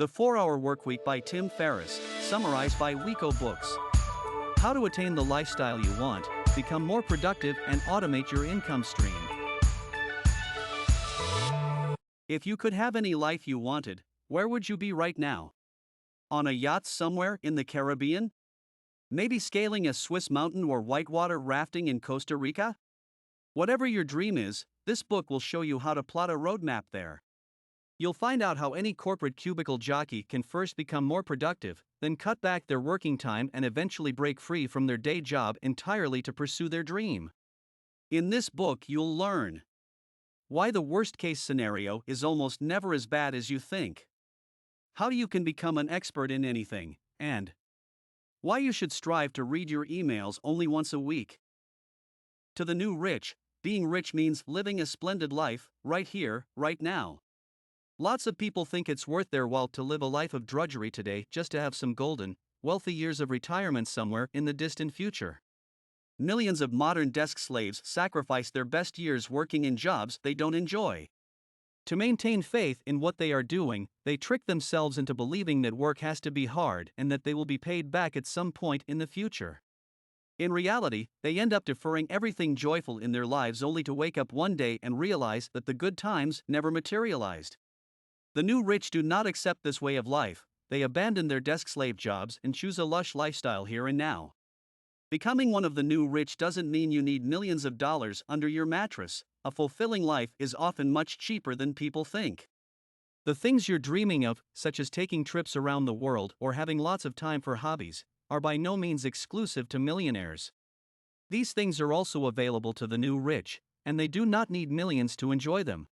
The 4-Hour Workweek by Tim Ferriss, summarized by Wiko Books. How to attain the lifestyle you want, become more productive, and automate your income stream. If you could have any life you wanted, where would you be right now? On a yacht somewhere in the Caribbean? Maybe scaling a Swiss mountain or whitewater rafting in Costa Rica? Whatever your dream is, this book will show you how to plot a roadmap there. You'll find out how any corporate cubicle jockey can first become more productive, then cut back their working time and eventually break free from their day job entirely to pursue their dream. In this book, you'll learn why the worst-case scenario is almost never as bad as you think, how you can become an expert in anything, and why you should strive to read your emails only once a week. To the new rich, being rich means living a splendid life, right here, right now. Lots of people think it's worth their while to live a life of drudgery today just to have some golden, wealthy years of retirement somewhere in the distant future. Millions of modern desk slaves sacrifice their best years working in jobs they don't enjoy. To maintain faith in what they are doing, they trick themselves into believing that work has to be hard and that they will be paid back at some point in the future. In reality, they end up deferring everything joyful in their lives only to wake up one day and realize that the good times never materialized. The new rich do not accept this way of life. They abandon their desk slave jobs and choose a lush lifestyle here and now. Becoming one of the new rich doesn't mean you need millions of dollars under your mattress. A fulfilling life is often much cheaper than people think. The things you're dreaming of, such as taking trips around the world or having lots of time for hobbies, are by no means exclusive to millionaires. These things are also available to the new rich, and they do not need millions to enjoy them.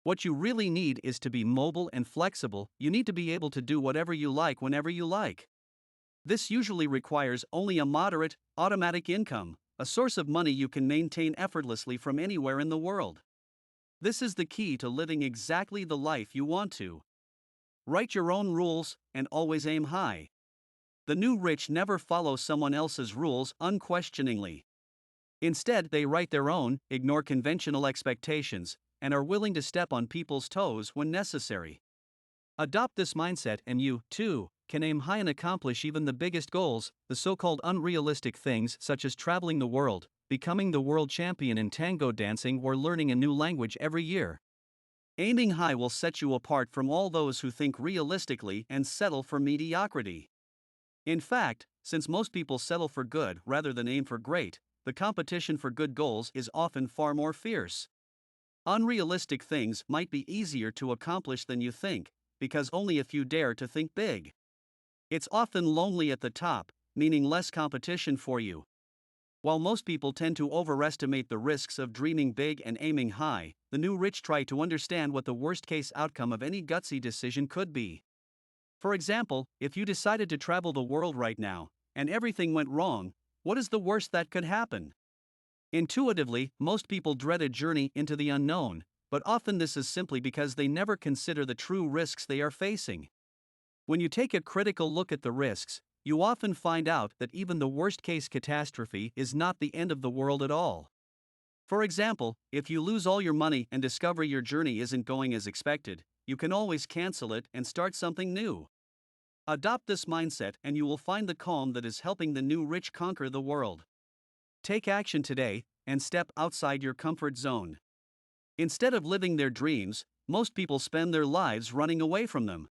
What you really need is to be mobile and flexible. You need to be able to do whatever you like whenever you like. This usually requires only a moderate, automatic income, a source of money you can maintain effortlessly from anywhere in the world. This is the key to living exactly the life you want to. Write your own rules and always aim high. The new rich never follow someone else's rules unquestioningly. Instead, they write their own, ignore conventional expectations, and are willing to step on people's toes when necessary. Adopt this mindset and you, too, can aim high and accomplish even the biggest goals, the so-called unrealistic things such as traveling the world, becoming the world champion in tango dancing, or learning a new language every year. Aiming high will set you apart from all those who think realistically and settle for mediocrity. In fact, since most people settle for good rather than aim for great, the competition for good goals is often far more fierce. Unrealistic things might be easier to accomplish than you think, because only a few dare to think big. It's often lonely at the top, meaning less competition for you. While most people tend to overestimate the risks of dreaming big and aiming high, the new rich try to understand what the worst-case outcome of any gutsy decision could be. For example, if you decided to travel the world right now, and everything went wrong, what is the worst that could happen? Intuitively, most people dread a journey into the unknown, but often this is simply because they never consider the true risks they are facing. When you take a critical look at the risks, you often find out that even the worst-case catastrophe is not the end of the world at all. For example, if you lose all your money and discover your journey isn't going as expected, you can always cancel it and start something new. Adopt this mindset and you will find the calm that is helping the new rich conquer the world. Take action today and step outside your comfort zone. Instead of living their dreams, most people spend their lives running away from them.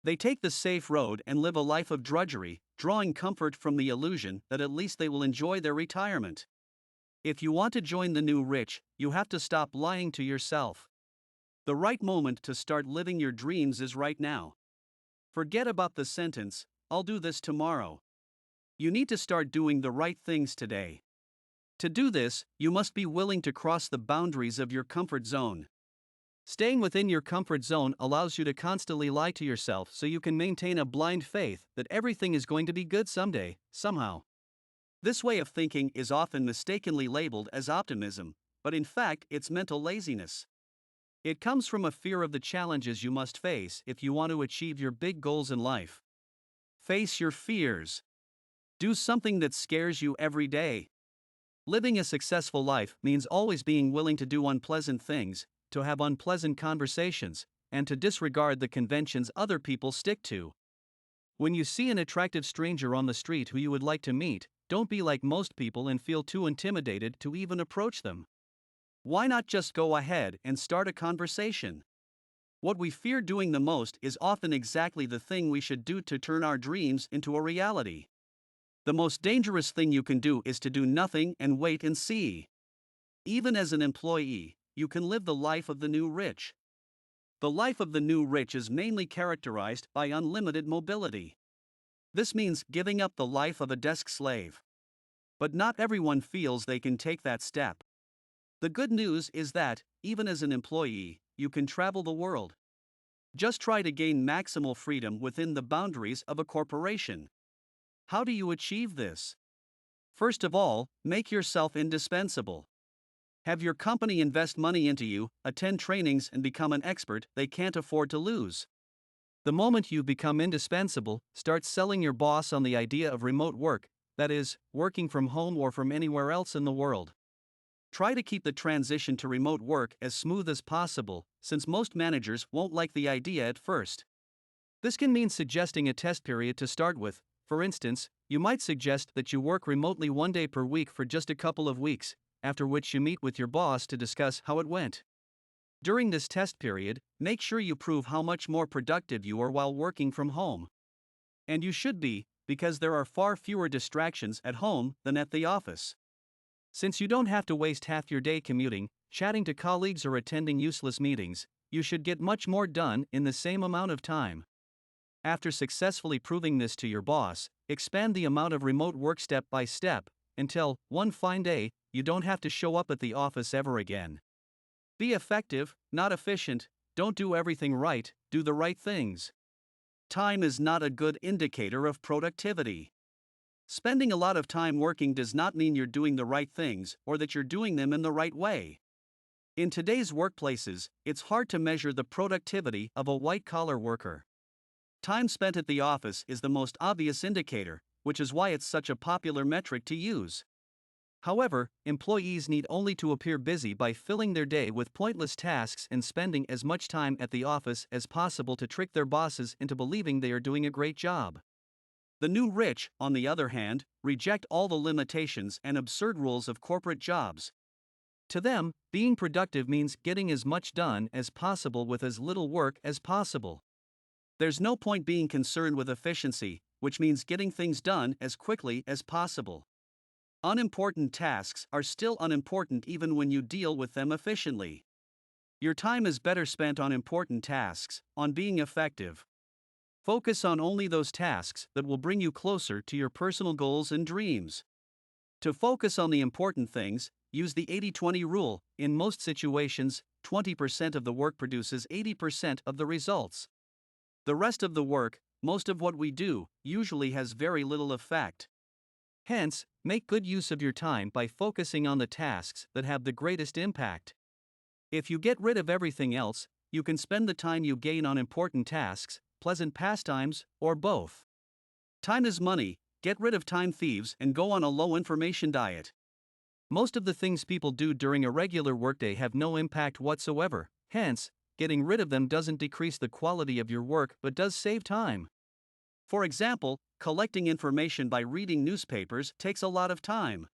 They take the safe road and live a life of drudgery, drawing comfort from the illusion that at least they will enjoy their retirement. If you want to join the new rich, you have to stop lying to yourself. The right moment to start living your dreams is right now. Forget about the sentence, "I'll do this tomorrow." You need to start doing the right things today. To do this, you must be willing to cross the boundaries of your comfort zone. Staying within your comfort zone allows you to constantly lie to yourself so you can maintain a blind faith that everything is going to be good someday, somehow. This way of thinking is often mistakenly labeled as optimism, but in fact it's mental laziness. It comes from a fear of the challenges you must face if you want to achieve your big goals in life. Face your fears. Do something that scares you every day. Living a successful life means always being willing to do unpleasant things, to have unpleasant conversations, and to disregard the conventions other people stick to. When you see an attractive stranger on the street who you would like to meet, don't be like most people and feel too intimidated to even approach them. Why not just go ahead and start a conversation? What we fear doing the most is often exactly the thing we should do to turn our dreams into a reality. The most dangerous thing you can do is to do nothing and wait and see. Even as an employee, you can live the life of the new rich. The life of the new rich is mainly characterized by unlimited mobility. This means giving up the life of a desk slave. But not everyone feels they can take that step. The good news is that, even as an employee, you can travel the world. Just try to gain maximal freedom within the boundaries of a corporation. How do you achieve this? First of all, make yourself indispensable. Have your company invest money into you, attend trainings, and become an expert they can't afford to lose. The moment you become indispensable, start selling your boss on the idea of remote work, that is, working from home or from anywhere else in the world. Try to keep the transition to remote work as smooth as possible, since most managers won't like the idea at first. This can mean suggesting a test period to start with. For instance, you might suggest that you work remotely 1 day per week for just a couple of weeks, after which you meet with your boss to discuss how it went. During this test period, make sure you prove how much more productive you are while working from home. And you should be, because there are far fewer distractions at home than at the office. Since you don't have to waste half your day commuting, chatting to colleagues, or attending useless meetings, you should get much more done in the same amount of time. After successfully proving this to your boss, expand the amount of remote work step by step, until, one fine day, you don't have to show up at the office ever again. Be effective, not efficient. Don't do everything right, do the right things. Time is not a good indicator of productivity. Spending a lot of time working does not mean you're doing the right things or that you're doing them in the right way. In today's workplaces, it's hard to measure the productivity of a white-collar worker. Time spent at the office is the most obvious indicator, which is why it's such a popular metric to use. However, employees need only to appear busy by filling their day with pointless tasks and spending as much time at the office as possible to trick their bosses into believing they are doing a great job. The new rich, on the other hand, reject all the limitations and absurd rules of corporate jobs. To them, being productive means getting as much done as possible with as little work as possible. There's no point being concerned with efficiency, which means getting things done as quickly as possible. Unimportant tasks are still unimportant even when you deal with them efficiently. Your time is better spent on important tasks, on being effective. Focus on only those tasks that will bring you closer to your personal goals and dreams. To focus on the important things, use the 80-20 rule. In most situations, 20% of the work produces 80% of the results. The rest of the work, most of what we do, usually has very little effect. Hence, make good use of your time by focusing on the tasks that have the greatest impact. If you get rid of everything else, you can spend the time you gain on important tasks, pleasant pastimes, or both. Time is money. Get rid of time thieves and go on a low information diet. Most of the things people do during a regular workday have no impact whatsoever, hence, getting rid of them doesn't decrease the quality of your work but does save time. For example, collecting information by reading newspapers takes a lot of time.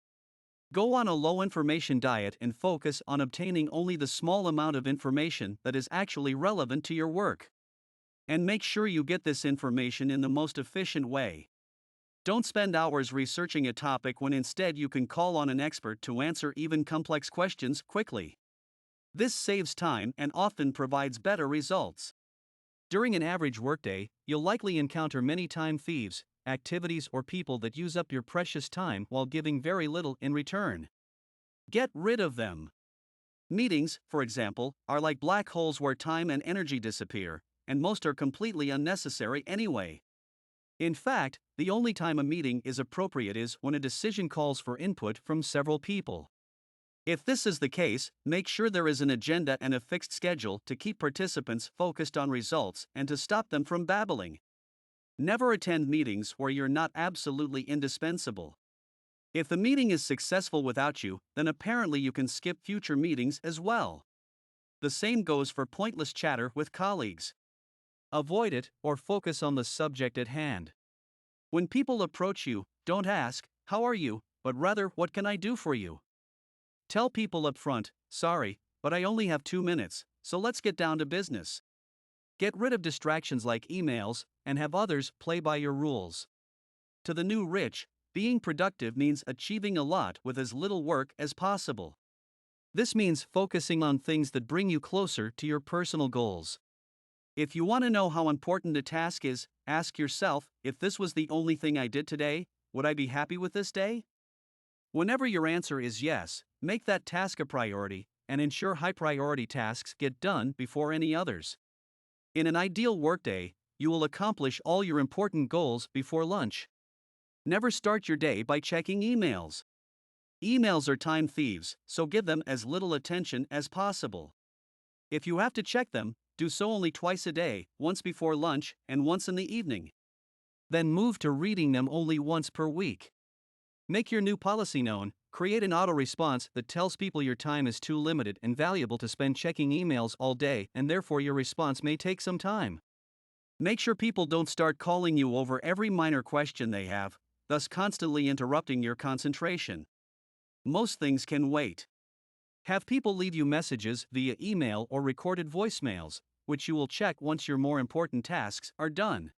Go on a low information diet and focus on obtaining only the small amount of information that is actually relevant to your work. And make sure you get this information in the most efficient way. Don't spend hours researching a topic when instead you can call on an expert to answer even complex questions quickly. This saves time and often provides better results. During an average workday, you'll likely encounter many time thieves, activities, or people that use up your precious time while giving very little in return. Get rid of them. Meetings, for example, are like black holes where time and energy disappear, and most are completely unnecessary anyway. In fact, the only time a meeting is appropriate is when a decision calls for input from several people. If this is the case, make sure there is an agenda and a fixed schedule to keep participants focused on results and to stop them from babbling. Never attend meetings where you're not absolutely indispensable. If the meeting is successful without you, then apparently you can skip future meetings as well. The same goes for pointless chatter with colleagues. Avoid it or focus on the subject at hand. When people approach you, don't ask, "How are you?" but rather, "What can I do for you?" Tell people up front, "Sorry, but I only have 2 minutes, so let's get down to business." Get rid of distractions like emails, and have others play by your rules. To the new rich, being productive means achieving a lot with as little work as possible. This means focusing on things that bring you closer to your personal goals. If you want to know how important a task is, ask yourself, if this was the only thing I did today, would I be happy with this day? Whenever your answer is yes, make that task a priority and ensure high priority tasks get done before any others. In an ideal workday, you will accomplish all your important goals before lunch. Never start your day by checking emails. Emails are time thieves, so give them as little attention as possible. If you have to check them, do so only twice a day, once before lunch and once in the evening. Then move to reading them only once per week. Make your new policy known. Create an auto response that tells people your time is too limited and valuable to spend checking emails all day, and therefore your response may take some time. Make sure people don't start calling you over every minor question they have, thus constantly interrupting your concentration. Most things can wait. Have people leave you messages via email or recorded voicemails, which you will check once your more important tasks are done.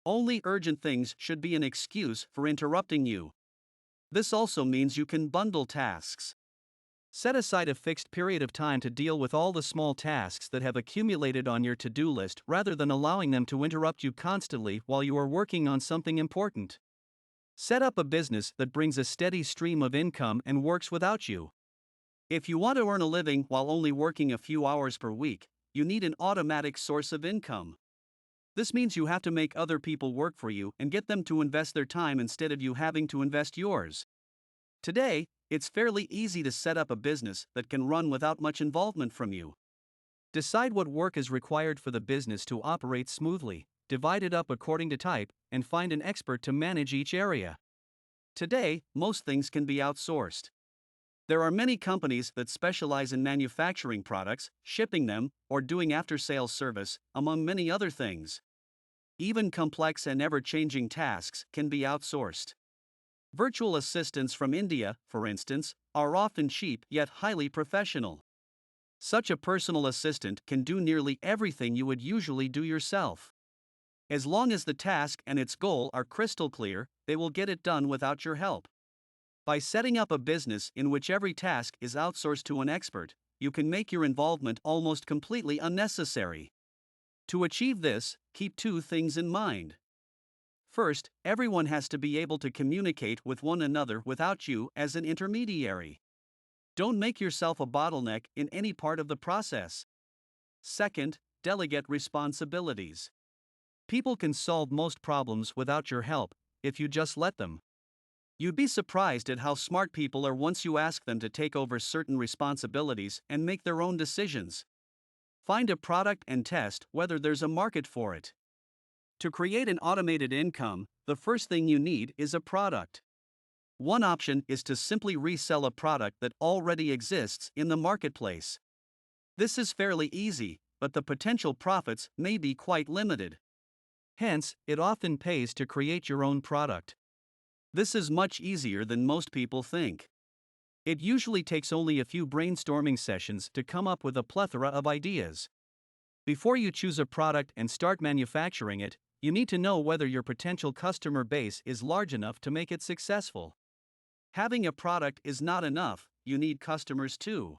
Only urgent things should be an excuse for interrupting you. This also means you can bundle tasks. Set aside a fixed period of time to deal with all the small tasks that have accumulated on your to-do list rather than allowing them to interrupt you constantly while you are working on something important. Set up a business that brings a steady stream of income and works without you. If you want to earn a living while only working a few hours per week, you need an automatic source of income. This means you have to make other people work for you and get them to invest their time instead of you having to invest yours. Today, it's fairly easy to set up a business that can run without much involvement from you. Decide what work is required for the business to operate smoothly, divide it up according to type, and find an expert to manage each area. Today, most things can be outsourced. There are many companies that specialize in manufacturing products, shipping them, or doing after-sales service, among many other things. Even complex and ever-changing tasks can be outsourced. Virtual assistants from India, for instance, are often cheap yet highly professional. Such a personal assistant can do nearly everything you would usually do yourself. As long as the task and its goal are crystal clear, they will get it done without your help. By setting up a business in which every task is outsourced to an expert, you can make your involvement almost completely unnecessary. To achieve this, keep two things in mind. First, everyone has to be able to communicate with one another without you as an intermediary. Don't make yourself a bottleneck in any part of the process. Second, delegate responsibilities. People can solve most problems without your help, if you just let them. You'd be surprised at how smart people are once you ask them to take over certain responsibilities and make their own decisions. Find a product and test whether there's a market for it. To create an automated income, the first thing you need is a product. One option is to simply resell a product that already exists in the marketplace. This is fairly easy, but the potential profits may be quite limited. Hence, it often pays to create your own product. This is much easier than most people think. It usually takes only a few brainstorming sessions to come up with a plethora of ideas. Before you choose a product and start manufacturing it, you need to know whether your potential customer base is large enough to make it successful. Having a product is not enough, you need customers too.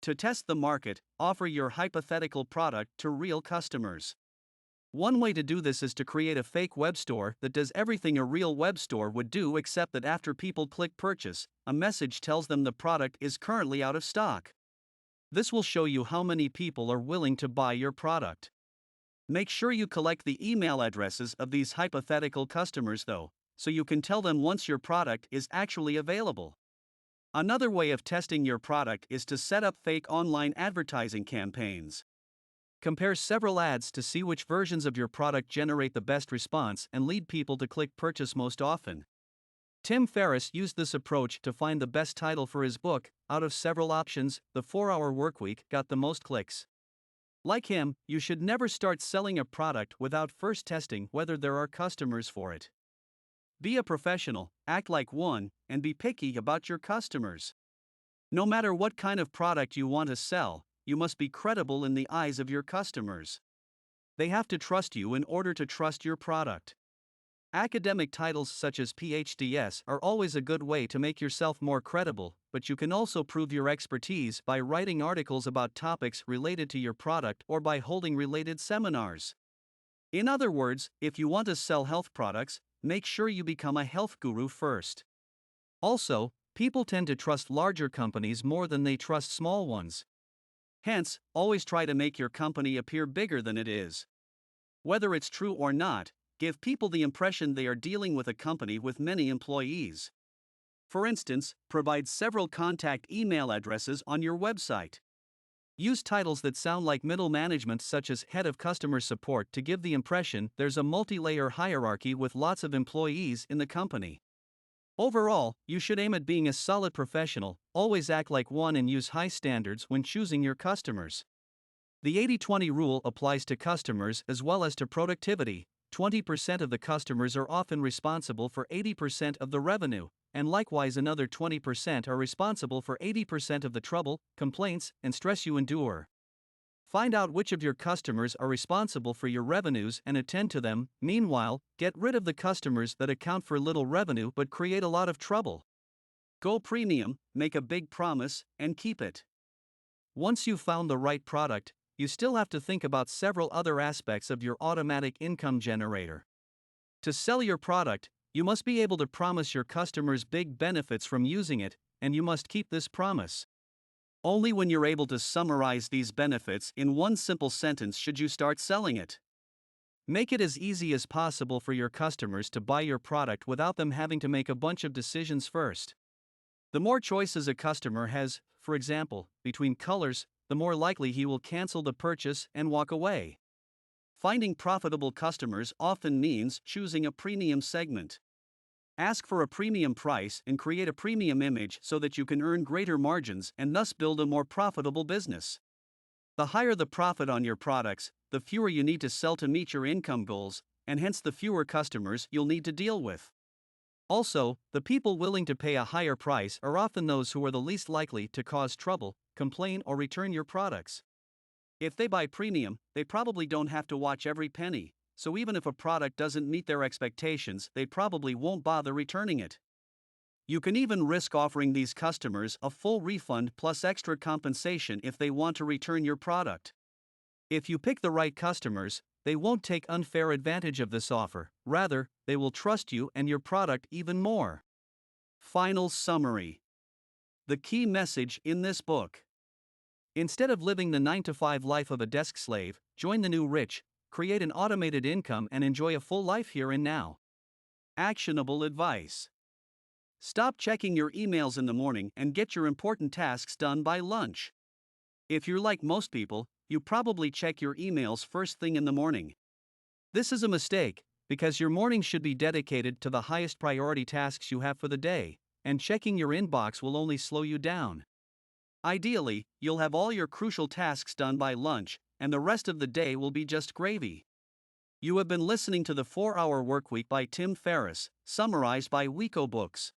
To test the market, offer your hypothetical product to real customers. One way to do this is to create a fake web store that does everything a real web store would do, except that after people click purchase, a message tells them the product is currently out of stock. This will show you how many people are willing to buy your product. Make sure you collect the email addresses of these hypothetical customers, though, so you can tell them once your product is actually available. Another way of testing your product is to set up fake online advertising campaigns. Compare several ads to see which versions of your product generate the best response and lead people to click purchase most often. Tim Ferriss used this approach to find the best title for his book. Out of several options, The 4-Hour Workweek got the most clicks. Like him, you should never start selling a product without first testing whether there are customers for it. Be a professional, act like one, and be picky about your customers. No matter what kind of product you want to sell, you must be credible in the eyes of your customers. They have to trust you in order to trust your product. Academic titles such as PhDs are always a good way to make yourself more credible, but you can also prove your expertise by writing articles about topics related to your product or by holding related seminars. In other words, if you want to sell health products, make sure you become a health guru first. Also, people tend to trust larger companies more than they trust small ones. Hence, always try to make your company appear bigger than it is. Whether it's true or not, give people the impression they are dealing with a company with many employees. For instance, provide several contact email addresses on your website. Use titles that sound like middle management, such as Head of Customer Support, to give the impression there's a multi-layer hierarchy with lots of employees in the company. Overall, you should aim at being a solid professional, always act like one, and use high standards when choosing your customers. The 80-20 rule applies to customers as well as to productivity. 20% of the customers are often responsible for 80% of the revenue, and likewise another 20% are responsible for 80% of the trouble, complaints, and stress you endure. Find out which of your customers are responsible for your revenues and attend to them. Meanwhile, get rid of the customers that account for little revenue but create a lot of trouble. Go premium, make a big promise, and keep it. Once you've found the right product, you still have to think about several other aspects of your automatic income generator. To sell your product, you must be able to promise your customers big benefits from using it, and you must keep this promise. Only when you're able to summarize these benefits in one simple sentence should you start selling it. Make it as easy as possible for your customers to buy your product without them having to make a bunch of decisions first. The more choices a customer has, for example, between colors, the more likely he will cancel the purchase and walk away. Finding profitable customers often means choosing a premium segment. Ask for a premium price and create a premium image so that you can earn greater margins and thus build a more profitable business. The higher the profit on your products, the fewer you need to sell to meet your income goals, and hence the fewer customers you'll need to deal with. Also, the people willing to pay a higher price are often those who are the least likely to cause trouble, complain, or return your products. If they buy premium, they probably don't have to watch every penny, so even if a product doesn't meet their expectations, they probably won't bother returning it. You can even risk offering these customers a full refund plus extra compensation if they want to return your product. If you pick the right customers, they won't take unfair advantage of this offer, rather, they will trust you and your product even more. Final summary. The key message in this book. Instead of living the 9-to-5 life of a desk slave, join the new rich, create an automated income, and enjoy a full life here and now. Actionable advice. Stop checking your emails in the morning and get your important tasks done by lunch. If you're like most people, you probably check your emails first thing in the morning. This is a mistake, because your morning should be dedicated to the highest priority tasks you have for the day, and checking your inbox will only slow you down. Ideally, you'll have all your crucial tasks done by lunch, and the rest of the day will be just gravy. You have been listening to the 4-Hour Workweek by Tim Ferriss, summarized by Books.